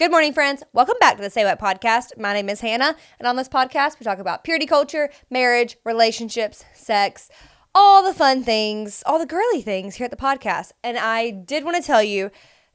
Good morning, friends. Welcome back to the Say What podcast. My name is Hanna, and on this podcast, we talk about purity culture, marriage, relationships, sex, all the fun things, all the girly things here at the podcast. And I did want to tell you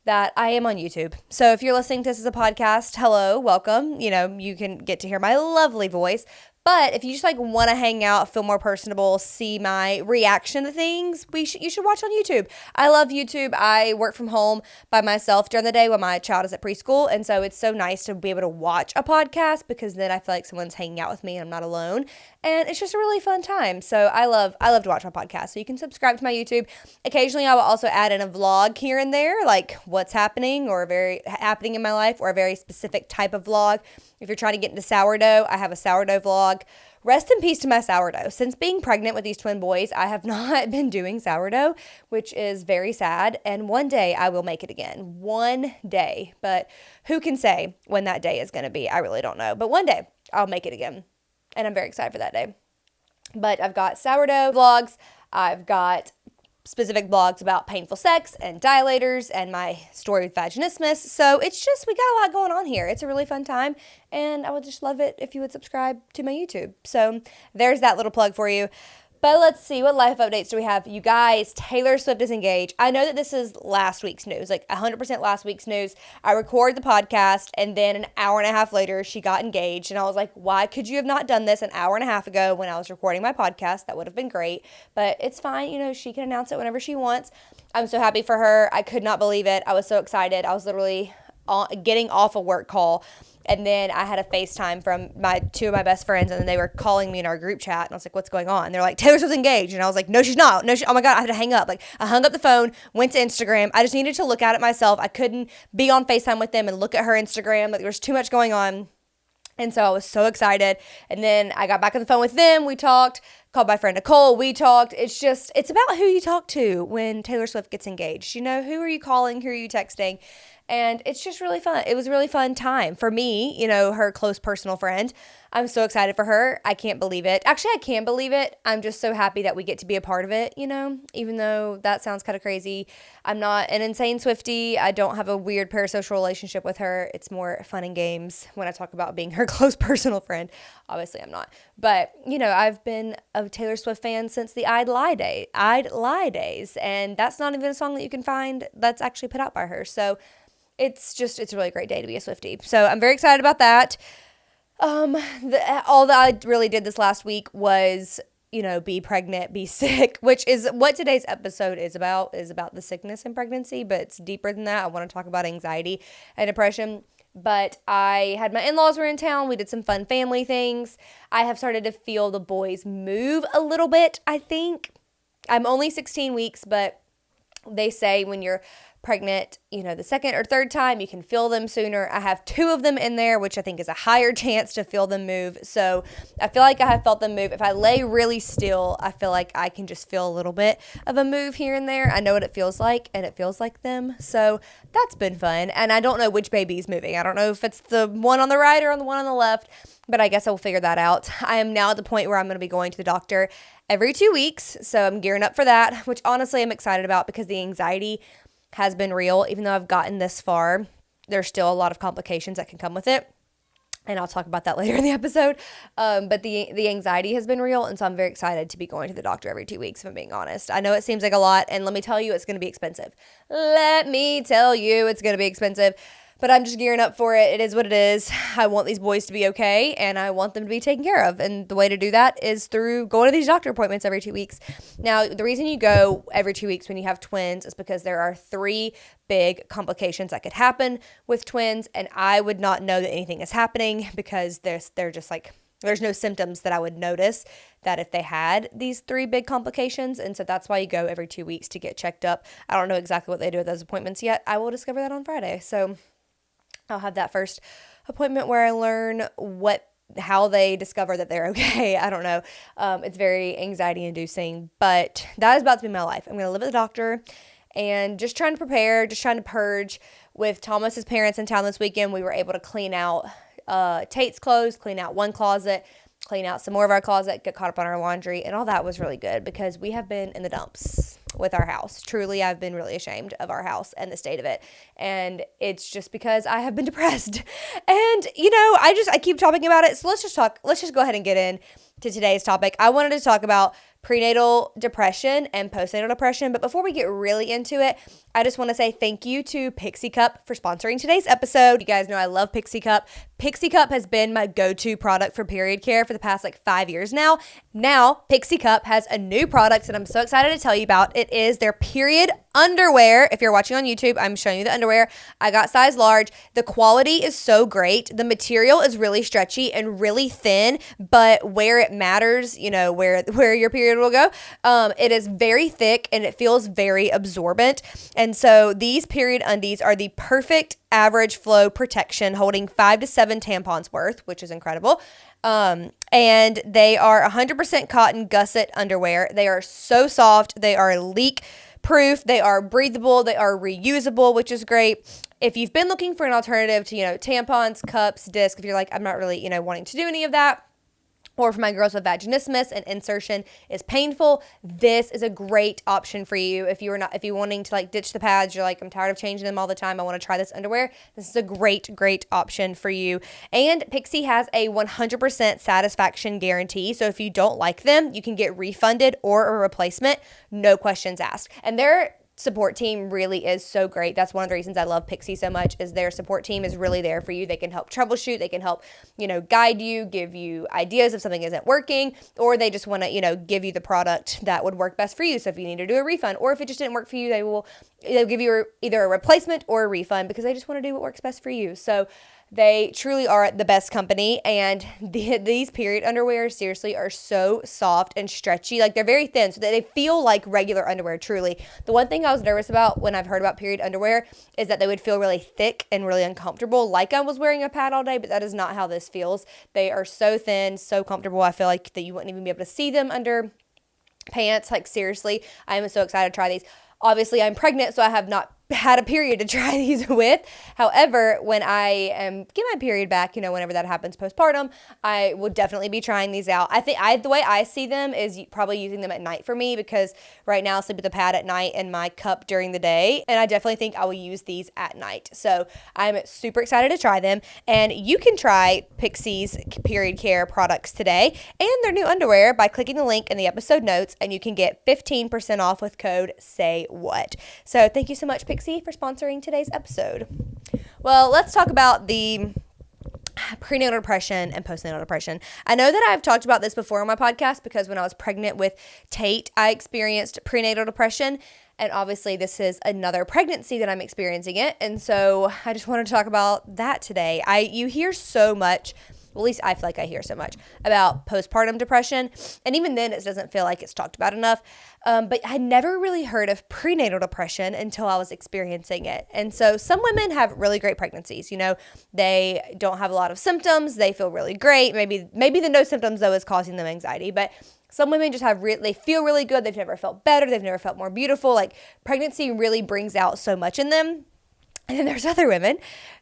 that I am on YouTube. So if you're listening to this as a podcast, hello, welcome. You can get to hear my lovely voice. But if you just want to hang out, feel more personable, see my reaction to things, you should watch on YouTube. I love YouTube. I work from home by myself during the day when my child is at preschool. And so it's so nice to be able to watch a podcast because then I feel like someone's hanging out with me and I'm not alone. And it's just a really fun time. So I love to watch my podcast. So you can subscribe to my YouTube. Occasionally I will also add in a vlog here and there, like what's happening or happening in my life, or a very specific type of vlog. If you're trying to get into sourdough, I have a sourdough vlog. Rest in peace to my sourdough. Since being pregnant with these twin boys, I have not been doing sourdough, which is very sad. And one day I will make it again. One day. But who can say when that day is going to be? I really don't know. But one day I'll make it again. And I'm very excited for that day. But I've got sourdough vlogs. I've got specific blogs about painful sex and dilators and my story with vaginismus. So it's just, we got a lot going on here. It's a really fun time, and I would just love it if you would subscribe to my YouTube. So there's that little plug for you. But let's see, what life updates do we have? You guys, Taylor Swift is engaged. I know that this is last week's news, 100% last week's news. I recorded the podcast, and then an hour and a half later, she got engaged. And I was like, why could you have not done this an hour and a half ago when I was recording my podcast? That would have been great. But it's fine. She can announce it whenever she wants. I'm so happy for her. I could not believe it. I was so excited. I was literally getting off a work call. And then I had a FaceTime from two of my best friends, and then they were calling me in our group chat. And I was like, what's going on? And they're like, Taylor Swift's engaged. And I was like, no, she's not. No, oh my God, I had to hang up. I hung up the phone, went to Instagram. I just needed to look at it myself. I couldn't be on FaceTime with them and look at her Instagram. There was too much going on. And so I was so excited. And then I got back on the phone with them. We talked, called my friend Nicole. We talked. It's about who you talk to when Taylor Swift gets engaged. Who are you calling? Who are you texting? And it's just really fun. It was a really fun time for me, her close personal friend. I'm so excited for her. I can't believe it. Actually, I can believe it. I'm just so happy that we get to be a part of it, even though that sounds kind of crazy. I'm not an insane Swiftie. I don't have a weird parasocial relationship with her. It's more fun and games when I talk about being her close personal friend. Obviously, I'm not. But, I've been a Taylor Swift fan since the I'd Lie days. And that's not even a song that you can find that's actually put out by her. So it's a really great day to be a Swiftie. So I'm very excited about that. All that I really did this last week was, be pregnant, be sick, which is what today's episode is about the sickness and pregnancy, but it's deeper than that. I want to talk about anxiety and depression. But I had my in-laws were in town. We did some fun family things. I have started to feel the boys move a little bit, I think. I'm only 16 weeks, but they say when you're pregnant, the second or third time, you can feel them sooner. I have 2 of them in there, which I think is a higher chance to feel them move. So I feel like I have felt them move. If I lay really still, I feel like I can just feel a little bit of a move here and there. I know what it feels like, and it feels like them. So that's been fun. And I don't know which baby is moving. I don't know if it's the one on the right or the one on the left, but I guess I will figure that out. I am now at the point where I'm going to be going to the doctor every 2 weeks. So I'm gearing up for that, which honestly I'm excited about because the anxiety has been real. Even though I've gotten this far, there's still a lot of complications that can come with it. And I'll talk about that later in the episode. But the anxiety has been real. And so I'm very excited to be going to the doctor every 2 weeks, if I'm being honest. I know it seems like a lot. And let me tell you, it's going to be expensive. But I'm just gearing up for it. It is what it is. I want these boys to be okay, and I want them to be taken care of. And the way to do that is through going to these doctor appointments every 2 weeks. Now, the reason you go every 2 weeks when you have twins is because there are 3 big complications that could happen with twins, and I would not know that anything is happening because there's no symptoms that I would notice that if they had these 3 big complications. And so that's why you go every 2 weeks to get checked up. I don't know exactly what they do with those appointments yet. I will discover that on Friday. So I'll have that first appointment where I learn how they discover that they're okay. I don't know. It's very anxiety inducing, but that is about to be my life. I'm going to live at the doctor and just trying to prepare, just trying to purge. With Thomas's parents in town this weekend, we were able to clean out Tate's clothes, clean out one closet, clean out some more of our closet, get caught up on our laundry, and all that was really good because we have been in the dumps. with our house. Truly, I've been really ashamed of our house and the state of it. And it's just because I have been depressed. And, I keep talking about it. So let's just go ahead and get in to today's topic. I wanted to talk about prenatal depression and postnatal depression. But before we get really into it, I just want to say thank you to Pixie Cup for sponsoring today's episode. You guys know I love Pixie Cup. Pixie Cup has been my go-to product for period care for the past 5 years now. Now, Pixie Cup has a new product that I'm so excited to tell you about. It is their period underwear. If you're watching on YouTube, I'm showing you the underwear. I got size large. The quality is so great. The material is really stretchy and really thin, but where it matters, where your period will go, it is very thick and it feels very absorbent. And so these period undies are the perfect average flow protection, holding 5 to 7 tampons worth, which is incredible. And they are 100% cotton gusset underwear. They are so soft. They are leak proof. They are breathable. They are reusable, which is great. If you've been looking for an alternative to, tampons, cups, discs, if you're like, I'm not really, wanting to do any of that, or for my girls with vaginismus and insertion is painful, this is a great option for you. If you're wanting to ditch the pads, you're like, I'm tired of changing them all the time, I want to try this underwear, this is a great option for you. And Pixie has a 100% satisfaction guarantee. So if you don't like them, you can get refunded or a replacement, no questions asked. And their support team really is so great. That's one of the reasons I love Pixie so much, is their support team is really there for you. They can help troubleshoot. They can help, guide you, give you ideas if something isn't working, or they just want to, give you the product that would work best for you. So if you need to do a refund, or if it just didn't work for you, they'll give you either a replacement or a refund, because they just want to do what works best for you. So they truly are the best company, and these period underwear seriously are so soft and stretchy. They're very thin, so that they feel like regular underwear, truly. The one thing I was nervous about when I've heard about period underwear is that they would feel really thick and really uncomfortable, like I was wearing a pad all day, but that is not how this feels. They are so thin, so comfortable. I feel like that you wouldn't even be able to see them under pants. Seriously, I am so excited to try these. Obviously, I'm pregnant, so I have not had a period to try these with. However, when I get my period back, whenever that happens postpartum, I will definitely be trying these out. I think the way I see them is probably using them at night for me, because right now I sleep with a pad at night and my cup during the day, and I definitely think I will use these at night. So I'm super excited to try them, and you can try Pixie's period care products today and their new underwear by clicking the link in the episode notes, and you can get 15% off with code SAYWHAT. So thank you so much, Pixie, for sponsoring today's episode. Well, let's talk about the prenatal depression and postnatal depression. I know that I've talked about this before on my podcast, because when I was pregnant with Tate, I experienced prenatal depression. And obviously this is another pregnancy that I'm experiencing it. And so I just wanted to talk about that today. You hear so much, well, at least I feel like I hear so much about postpartum depression. And even then, it doesn't feel like it's talked about enough. But I never really heard of prenatal depression until I was experiencing it. And so some women have really great pregnancies. They don't have a lot of symptoms. They feel really great. Maybe the no symptoms, though, is causing them anxiety. But some women just they feel really good. They've never felt better. They've never felt more beautiful. Pregnancy really brings out so much in them. And then there's other women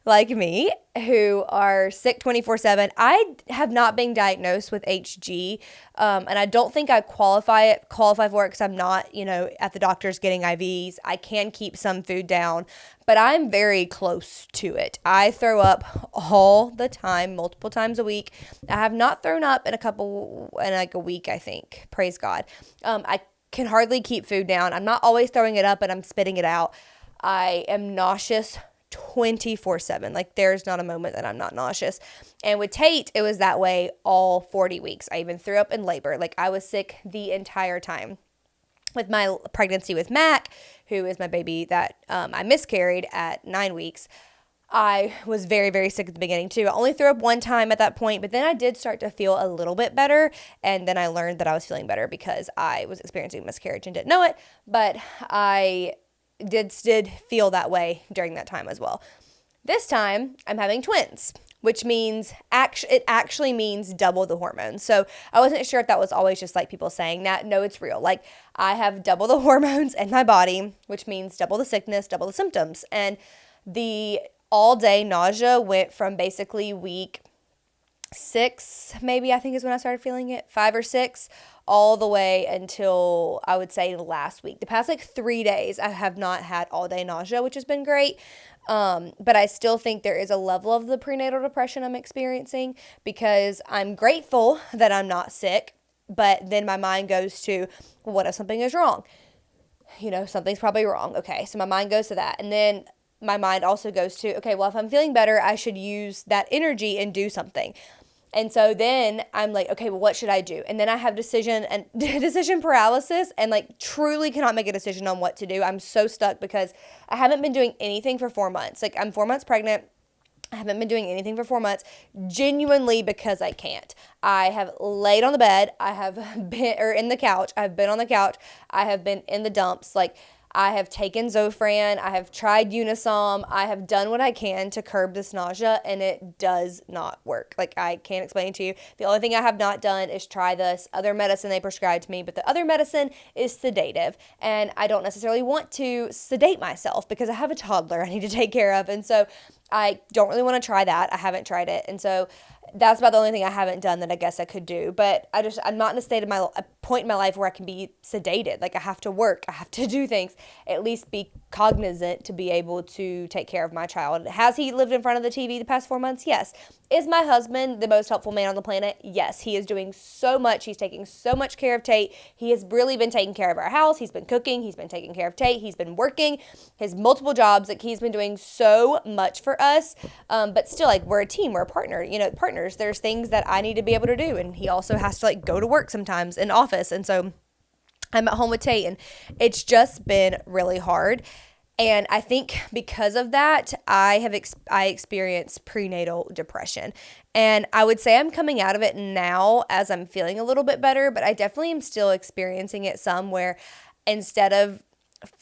like me who are sick 24/7. I have not been diagnosed with HG, and I don't think I qualify for it, because I'm not, at the doctor's getting IVs. I can keep some food down, but I'm very close to it. I throw up all the time, multiple times a week. I have not thrown up in a week, I think. Praise God. I can hardly keep food down. I'm not always throwing it up, and I'm spitting it out. I am nauseous 24/7. There's not a moment that I'm not nauseous. And with Tate, it was that way all 40 weeks. I even threw up in labor. I was sick the entire time. With my pregnancy with Mac, who is my baby that I miscarried at 9 weeks, I was very, very sick at the beginning too. I only threw up one time at that point, but then I did start to feel a little bit better. And then I learned that I was feeling better because I was experiencing miscarriage and didn't know it. But I did feel that way during that time as well. This time, I'm having twins, which means it actually means double the hormones. So I wasn't sure if that was always just people saying that. No, it's real. I have double the hormones in my body, which means double the sickness, double the symptoms. And the all-day nausea went from basically week 6, maybe, I think is when I started feeling it, 5 or 6, all the way until I would say last week. The past like 3 days, I have not had all day nausea, which has been great. But I still think there is a level of the prenatal depression I'm experiencing because I'm grateful that I'm not sick. But then my mind goes to, well, what if something is wrong? Something's probably wrong. Okay, so my mind goes to that. And then my mind also goes to, okay, well, if I'm feeling better, I should use that energy and do something. And so then I'm like, okay, well, what should I do? And then I have decision paralysis and like truly cannot make a decision on what to do. I'm so stuck because I haven't been doing anything for 4 months. Like, I'm 4 months pregnant. I haven't been doing anything for 4 months, genuinely because I can't. I have laid on the bed. I have been, or in the couch. I've been on the couch. I have been in the dumps. Like, I have taken Zofran. I have tried Unisom. I have done what I can to curb this nausea, and it does not work. Like, I can't explain it to you. The only thing I have not done is try this other medicine they prescribed to me, but the other medicine is sedative, and I don't necessarily want to sedate myself because I have a toddler I need to take care of, and so I don't really want to try that. I haven't tried it, and so that's about the only thing I haven't done that I guess I could do. But I'm not in a point in my life where I can be sedated. Like, I have to work, I have to do things, at least be cognizant to be able to take care of my child. Has he lived in front of the TV the past 4 months? Yes. Is my husband the most helpful man on the planet? Yes. He is doing so much. He's taking so much care of Tate. He has really been taking care of our house. He's been cooking. He's been taking care of Tate. He's been working his multiple jobs. Like, he's been doing so much for us. But still, like, we're a team. We're a partner. Partners. There's things that I need to be able to do. And he also has to, like, go to work sometimes in office. And so I'm at home with Tate. And it's just been really hard. And I think because of that, I experienced prenatal depression. And I would say I'm coming out of it now as I'm feeling a little bit better, but I definitely am still experiencing it some where instead of,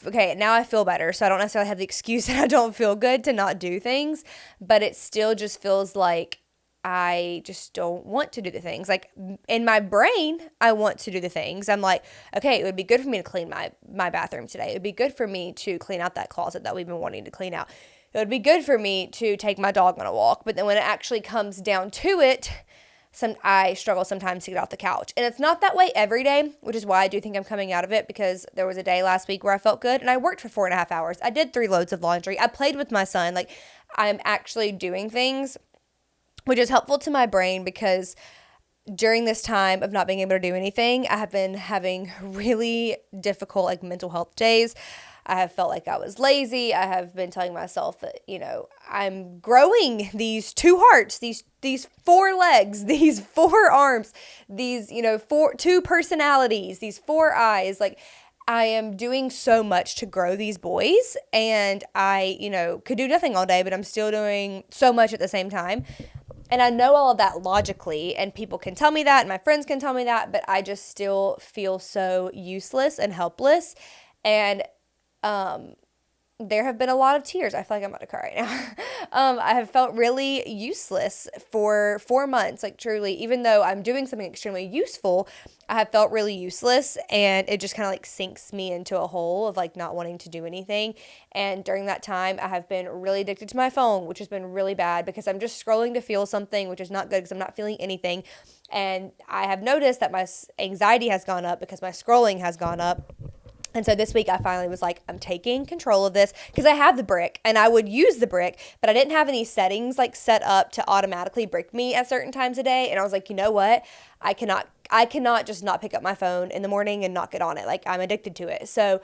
okay, now I feel better, so I don't necessarily have the excuse that I don't feel good to not do things, but it still just feels like I just don't want to do the things. Like, in my brain, I want to do the things. I'm like, okay, it would be good for me to clean my bathroom today. It would be good for me to clean out that closet that we've been wanting to clean out. It would be good for me to take my dog on a walk. But then when it actually comes down to it, I struggle sometimes to get off the couch. And it's not that way every day, which is why I do think I'm coming out of it, because there was a day last week where I felt good and I worked for 4.5 hours. I did 3 loads of laundry. I played with my son. Like, I'm actually doing things, which is helpful to my brain, because during this time of not being able to do anything, I have been having really difficult, like, mental health days. I have felt like I was lazy. I have been telling myself that, I'm growing these 2 hearts, these 4 legs, these 4 arms, these, 2 personalities, these 4 eyes. Like, I am doing so much to grow these boys, and I, could do nothing all day, but I'm still doing so much at the same time. And I know all of that logically, and people can tell me that, and my friends can tell me that, but I just still feel so useless and helpless. And there have been a lot of tears. I feel like I'm about to cry right now. I have felt really useless for 4 months, like, truly. Even though I'm doing something extremely useful, I have felt really useless, and it just kind of, like, sinks me into a hole of, like, not wanting to do anything. And during that time, I have been really addicted to my phone, which has been really bad, because I'm just scrolling to feel something, which is not good because I'm not feeling anything. And I have noticed that my anxiety has gone up because my scrolling has gone up. And so this week I finally was like, I'm taking control of this, because I have the brick and I would use the brick, but I didn't have any settings, like, set up to automatically brick me at certain times a day. And I was like, you know what? I cannot just not pick up my phone in the morning and not get on it. Like, I'm addicted to it. So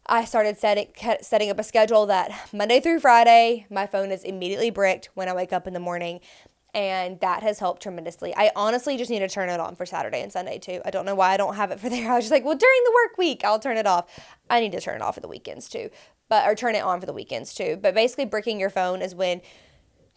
I started setting up a schedule that Monday through Friday, my phone is immediately bricked when I wake up in the morning. And that has helped tremendously. I honestly just need to turn it on for Saturday and Sunday too. I don't know why I don't have it for there. I was just like, well, during the work week, I'll turn it off. I need to turn it off for the weekends too. Or turn it on for the weekends too. But basically, bricking your phone is when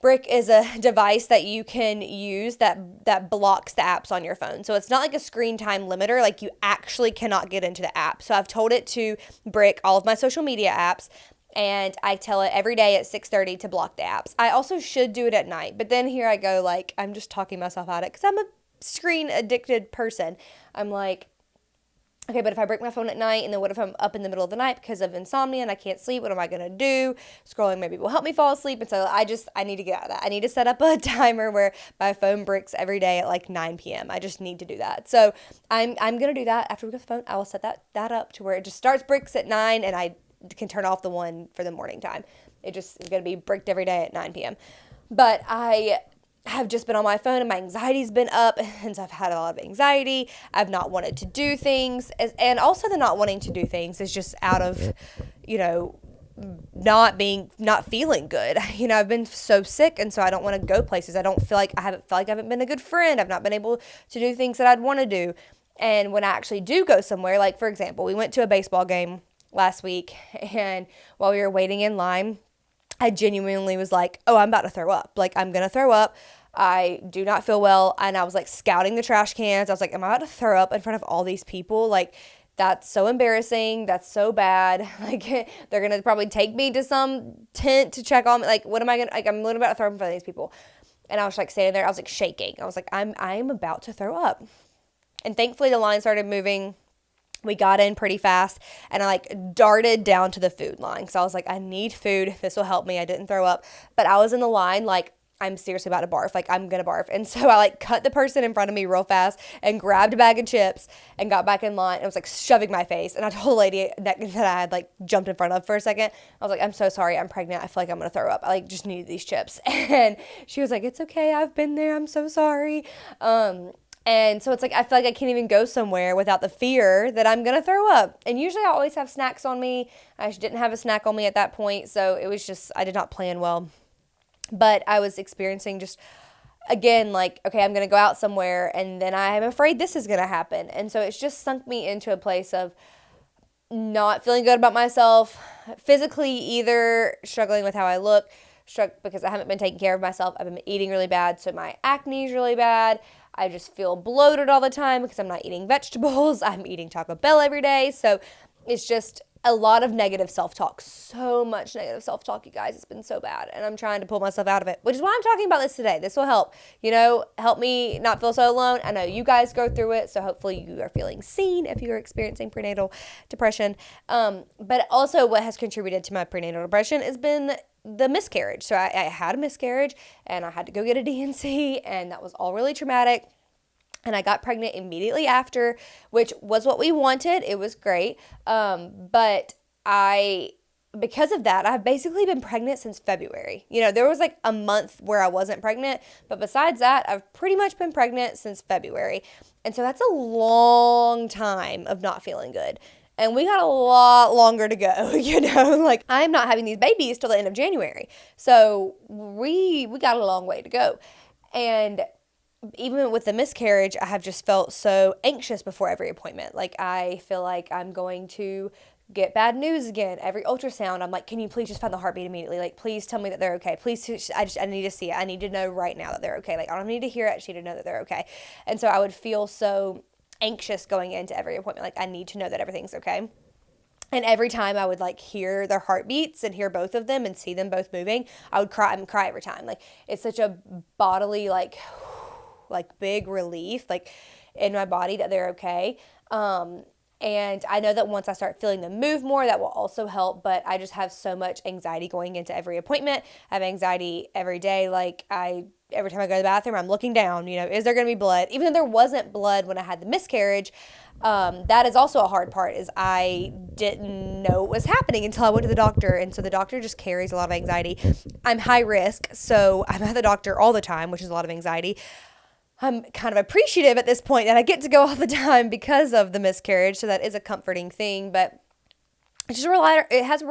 Brick is a device that you can use that blocks the apps on your phone. So it's not like a screen time limiter. Like, you actually cannot get into the app. So I've told it to brick all of my social media apps. And I tell it every day at 6:30 to block the apps. I also should do it at night. But then here I go, like, I'm just talking myself out of it because I'm a screen addicted person. I'm like, okay, but if I break my phone at night, and then what if I'm up in the middle of the night because of insomnia and I can't sleep? What am I going to do? Scrolling maybe will help me fall asleep. And so I need to get out of that. I need to set up a timer where my phone breaks every day at like 9 p.m. I just need to do that. So I'm going to do that after we get the phone. I will set that up to where it just starts bricks at 9 and I can turn off the one for the morning time. It just is going to be bricked every day at 9 p.m. But I have just been on my phone and my anxiety's been up, and so I've had a lot of anxiety. I've not wanted to do things, and also the not wanting to do things is just out of, not feeling good. I've been so sick, and so I don't want to go places. I haven't been a good friend. I've not been able to do things that I'd want to do. And when I actually do go somewhere, like for example, we went to a baseball game last week, and while we were waiting in line, I genuinely was like, oh, I'm about to throw up. Like, I'm going to throw up. I do not feel well. And I was like scouting the trash cans. I was like, am I about to throw up in front of all these people? Like, that's so embarrassing. That's so bad. Like, they're going to probably take me to some tent to check on me. Like, what am I going to, like, I'm literally about to throw up in front of these people. And I was like standing there. I was like shaking. I was like, I'm about to throw up. And thankfully the line started moving. We got in pretty fast, and I like darted down to the food line because I was like, I need food. This will help me. I didn't throw up, but I was in the line like, I'm seriously about to barf. Like, I'm going to barf. And so I like cut the person in front of me real fast and grabbed a bag of chips and got back in line. And was like shoving my face. And I told a lady that I had like jumped in front of for a second. I was like, I'm so sorry. I'm pregnant. I feel like I'm going to throw up. I like just needed these chips. And she was like, it's okay. I've been there. I'm so sorry. And so it's like, I feel like I can't even go somewhere without the fear that I'm going to throw up. And usually I always have snacks on me. I didn't have a snack on me at that point. So it was just, I did not plan well. But I was experiencing just, again, like, okay, I'm going to go out somewhere and then I'm afraid this is going to happen. And so it's just sunk me into a place of not feeling good about myself, physically either struggling with how I look, because I haven't been taking care of myself. I've been eating really bad, so my acne is really bad. I just feel bloated all the time because I'm not eating vegetables. I'm eating Taco Bell every day. So it's just a lot of negative self-talk. So much negative self-talk, you guys. It's been so bad. And I'm trying to pull myself out of it, which is why I'm talking about this today. This will help, help me not feel so alone. I know you guys go through it, so hopefully you are feeling seen if you're experiencing prenatal depression. But also what has contributed to my prenatal depression has been the miscarriage. So I had a miscarriage and I had to go get a D&C, and that was all really traumatic. And I got pregnant immediately after, which was what we wanted. It was great. But because of that, I've basically been pregnant since February. There was like a month where I wasn't pregnant, but besides that, I've pretty much been pregnant since February. And so that's a long time of not feeling good. And we got a lot longer to go, like I'm not having these babies till the end of January. So we got a long way to go. And even with the miscarriage, I have just felt so anxious before every appointment. Like, I feel like I'm going to get bad news again. Every ultrasound, I'm like, can you please just find the heartbeat immediately? Like, please tell me that they're okay. Please, I need to see it. I need to know right now that they're okay. Like, I don't need to hear it. I just need to know that they're okay. And so I would feel so anxious going into every appointment. Like, I need to know that everything's okay. And every time I would like hear their heartbeats and hear both of them and see them both moving, I would cry. I would cry every time. Like, it's such a bodily, like big relief, like in my body that they're okay. And I know that once I start feeling them move more, that will also help. But I just have so much anxiety going into every appointment. I have anxiety every day. Like, every time I go to the bathroom, I'm looking down, is there going to be blood? Even though there wasn't blood when I had the miscarriage, that is also a hard part, is I didn't know what was happening until I went to the doctor. And so the doctor just carries a lot of anxiety. I'm high risk, so I'm at the doctor all the time, which is a lot of anxiety. I'm kind of appreciative at this point that I get to go all the time because of the miscarriage. So that is a comforting thing, but it's just it has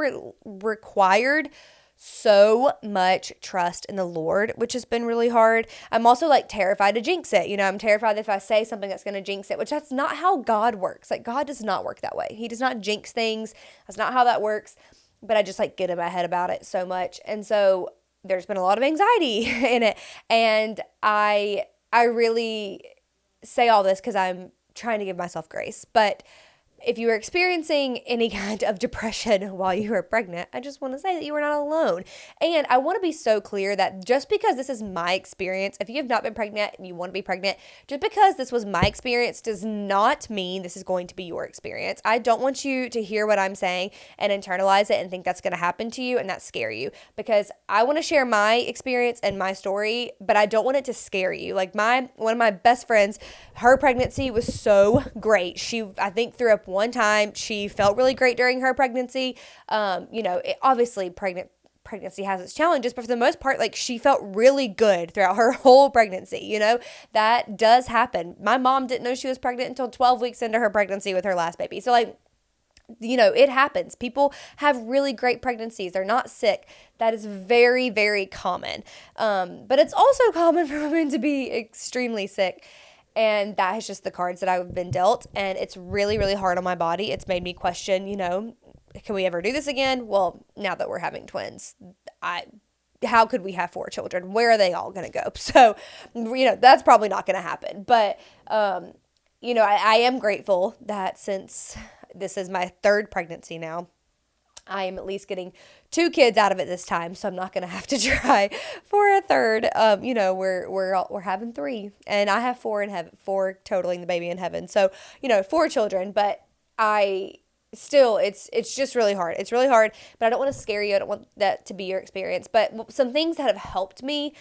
required so much trust in the Lord, which has been really hard. I'm also like terrified to jinx it. I'm terrified that if I say something that's going to jinx it, which that's not how God works. Like, God does not work that way. He does not jinx things. That's not how that works. But I just like get in my head about it so much. And so there's been a lot of anxiety in it. And I really say all this because I'm trying to give myself grace. But if you are experiencing any kind of depression while you are pregnant, I just want to say that you are not alone. And I want to be so clear that just because this is my experience, if you have not been pregnant and you want to be pregnant, just because this was my experience does not mean this is going to be your experience. I don't want you to hear what I'm saying and internalize it and think that's going to happen to you and that scare you, because I want to share my experience and my story, but I don't want it to scare you. Like one of my best friends, her pregnancy was so great. I think threw up one time. She felt really great during her pregnancy. Obviously pregnancy has its challenges, but for the most part, like, she felt really good throughout her whole pregnancy. That does happen. My mom didn't know she was pregnant until 12 weeks into her pregnancy with her last baby. So it happens. People have really great pregnancies. They're not sick. That is very, very common. But it's also common for women to be extremely sick. And that is just the cards that I've been dealt. And it's really, really hard on my body. It's made me question, can we ever do this again? Well, now that we're having twins, how could we have 4 children? Where are they all going to go? So, that's probably not going to happen. But, I am grateful that since this is my 3rd pregnancy now, I am at least getting 2 kids out of it this time, so I'm not gonna have to try for a 3rd. We're having 3, and I have 4 in heaven, 4 totaling the baby in heaven. So 4 children, but it's just really hard. It's really hard, but I don't want to scare you. I don't want that to be your experience. But some things that have helped me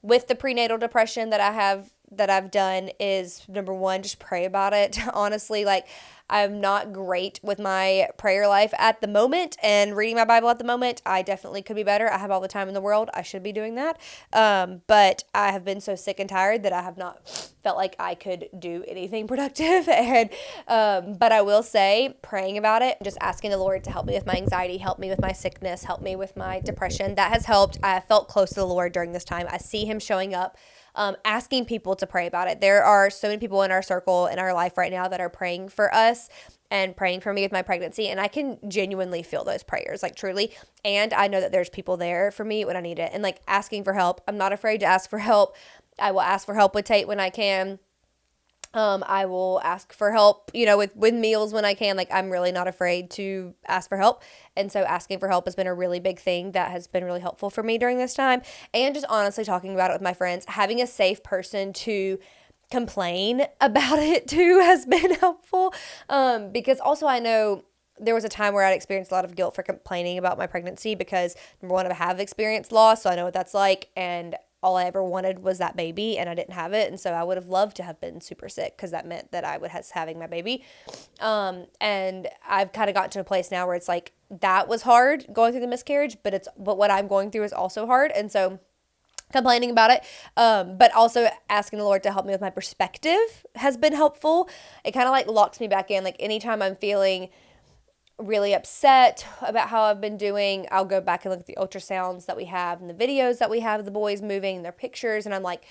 with the prenatal depression that I've done is, number 1, just pray about it. Honestly, like, I'm not great with my prayer life at the moment and reading my Bible at the moment. I definitely could be better. I have all the time in the world. I should be doing that. But I have been so sick and tired that I have not felt like I could do anything productive. But I will say, praying about it, just asking the Lord to help me with my anxiety, help me with my sickness, help me with my depression, that has helped. I have felt close to the Lord during this time. I see him showing up. Asking people to pray about it. There are so many people in our circle, in our life right now, that are praying for us and praying for me with my pregnancy. And I can genuinely feel those prayers, like, truly. And I know that there's people there for me when I need it. And, like, asking for help. I'm not afraid to ask for help. I will ask for help with Tate when I can. I will ask for help, with meals when I can. Like, I'm really not afraid to ask for help. And so asking for help has been a really big thing that has been really helpful for me during this time. And just honestly talking about it with my friends, having a safe person to complain about it too has been helpful. Because also I know there was a time where I'd experienced a lot of guilt for complaining about my pregnancy because, number 1, I have experienced loss, so I know what that's like. And all I ever wanted was that baby, and I didn't have it. And so I would have loved to have been super sick, because that meant that I was having my baby. And I've kind of gotten to a place now where it's like, that was hard going through the miscarriage, but what I'm going through is also hard. And so complaining about it, but also asking the Lord to help me with my perspective has been helpful. It kind of like locks me back in. Like, anytime I'm feeling really upset about how I've been doing, I'll go back and look at the ultrasounds that we have and the videos that we have of the boys moving and their pictures. And I'm like,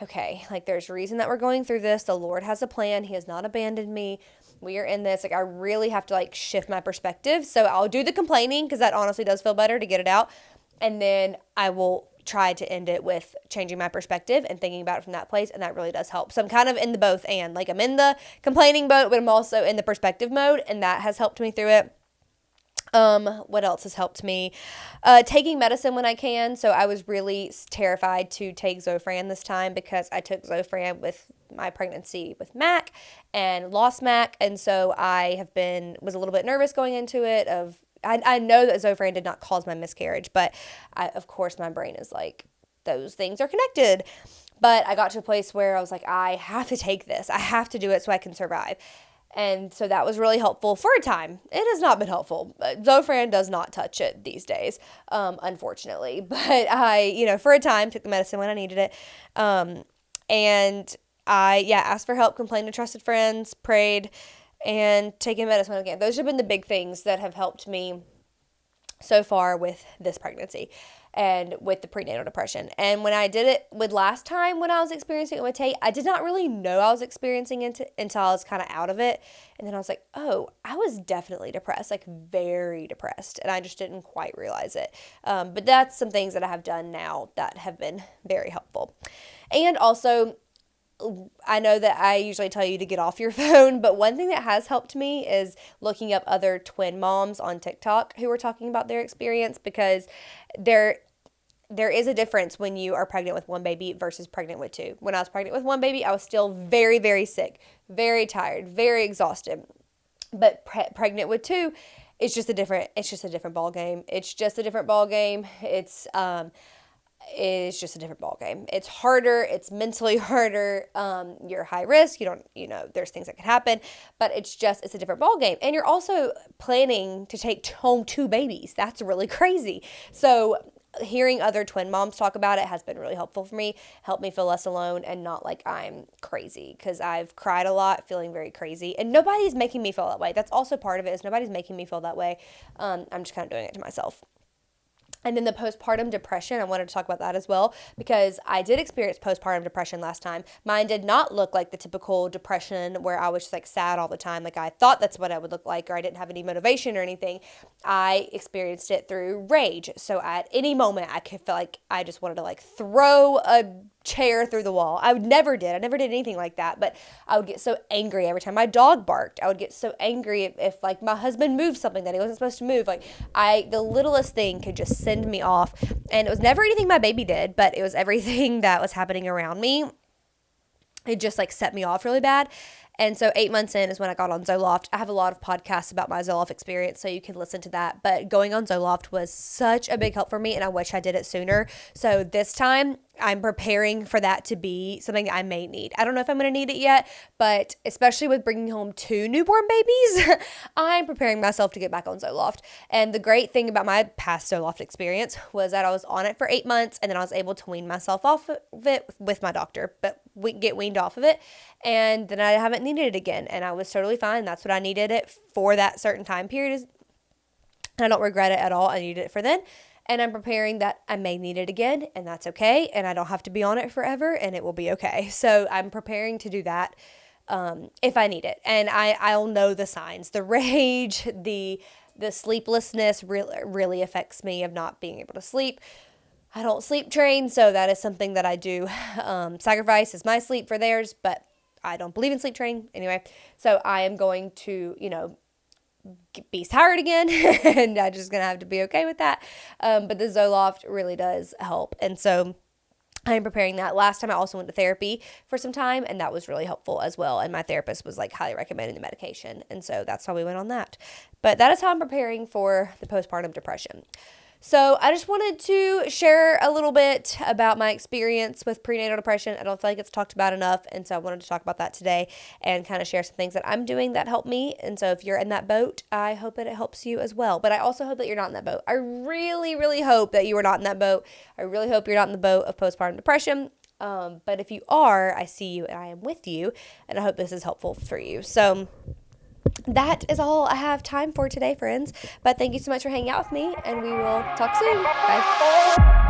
okay, like, there's a reason that we're going through this. The Lord has a plan. He has not abandoned me. We are in this. Like, I really have to, like, shift my perspective. So I'll do the complaining, because that honestly does feel better to get it out. And then I will try to end it with changing my perspective and thinking about it from that place. And that really does help. So I'm kind of in the both and. Like, I'm in the complaining mode, but I'm also in the perspective mode. And that has helped me through it. What else has helped me? Taking medicine when I can. So I was really terrified to take Zofran this time, because I took Zofran with my pregnancy with Mac and lost Mac. And so I was a little bit nervous going into it. I know that Zofran did not cause my miscarriage, but of course my brain is like, those things are connected. But I got to a place where I was like, I have to take this. I have to do it so I can survive. And so that was really helpful for a time. It has not been helpful. Zofran does not touch it these days, unfortunately. But I, for a time, took the medicine when I needed it. And I, asked for help, complained to trusted friends, prayed, and taking medicine again. Those have been the big things that have helped me so far with this pregnancy and with the prenatal depression. And when I did it with last time when I was experiencing it with Tate, I did not really know I was experiencing it until I was kind of out of it. And then I was like, oh, I was definitely depressed, like very depressed. And I just didn't quite realize it. But that's some things that I have done now that have been very helpful. And also, I know that I usually tell you to get off your phone, but one thing that has helped me is looking up other twin moms on TikTok who are talking about their experience, because there is a difference when you are pregnant with one baby versus pregnant with two. When I was pregnant with one baby, I was still very, very sick, very tired, very exhausted. But pregnant with two, it's just a different ball game. It's just a different ball game. It's just a different ball game. It's harder. It's mentally harder. You're high risk. There's things that can happen, but it's a different ball game. And you're also planning to take home two babies. That's really crazy. So hearing other twin moms talk about it has been really helpful for me, helped me feel less alone and not like I'm crazy, because I've cried a lot, feeling very crazy, and nobody's making me feel that way. That's also part of it, is nobody's making me feel that way. I'm just kind of doing it to myself. And then the postpartum depression, I wanted to talk about that as well, because I did experience postpartum depression last time. Mine did not look like the typical depression where I was just like sad all the time. Like I thought that's what I would look like, or I didn't have any motivation or anything. I experienced it through rage. So at any moment I could feel like I just wanted to like throw a chair through the wall. I never did anything like that, but I would get so angry every time my dog barked. I would get so angry if like my husband moved something that he wasn't supposed to move. Like the littlest thing could just send me off. And it was never anything my baby did, but it was everything that was happening around me. It just like set me off really bad. And so 8 months in is when I got on Zoloft. I have a lot of podcasts about my Zoloft experience, so you can listen to that. But going on Zoloft was such a big help for me, and I wish I did it sooner. So this time I'm preparing for that to be something I may need. I don't know if I'm going to need it yet, but especially with bringing home 2 newborn babies, I'm preparing myself to get back on Zoloft. And the great thing about my past Zoloft experience was that I was on it for 8 months, and then I was able to wean myself off of it with my doctor, but get weaned off of it. And then I haven't needed it again, and I was totally fine. That's what I needed it for, that certain time period. And I don't regret it at all. I needed it for then. And I'm preparing that I may need it again, and that's okay. And I don't have to be on it forever, and it will be okay. So I'm preparing to do that if I need it. And I'll know the signs. The rage, the sleeplessness really affects me of not being able to sleep. I don't sleep train, so that is something that I do sacrifice is my sleep for theirs, but I don't believe in sleep training anyway. So I am going to, be tired again, and I'm just going to have to be okay with that. But the Zoloft really does help. And so I'm preparing that. Last time I also went to therapy for some time, and that was really helpful as well. And my therapist was like highly recommending the medication. And so that's how we went on that. But that is how I'm preparing for the postpartum depression. So I just wanted to share a little bit about my experience with prenatal depression. I don't feel like it's talked about enough, and so I wanted to talk about that today and kind of share some things that I'm doing that help me. And so if you're in that boat, I hope that it helps you as well. But I also hope that you're not in that boat. I really, really hope that you are not in that boat. I really hope you're not in the boat of postpartum depression. But if you are, I see you and I am with you, and I hope this is helpful for you. So that is all I have time for today, friends. But thank you so much for hanging out with me, and we will talk soon. Bye.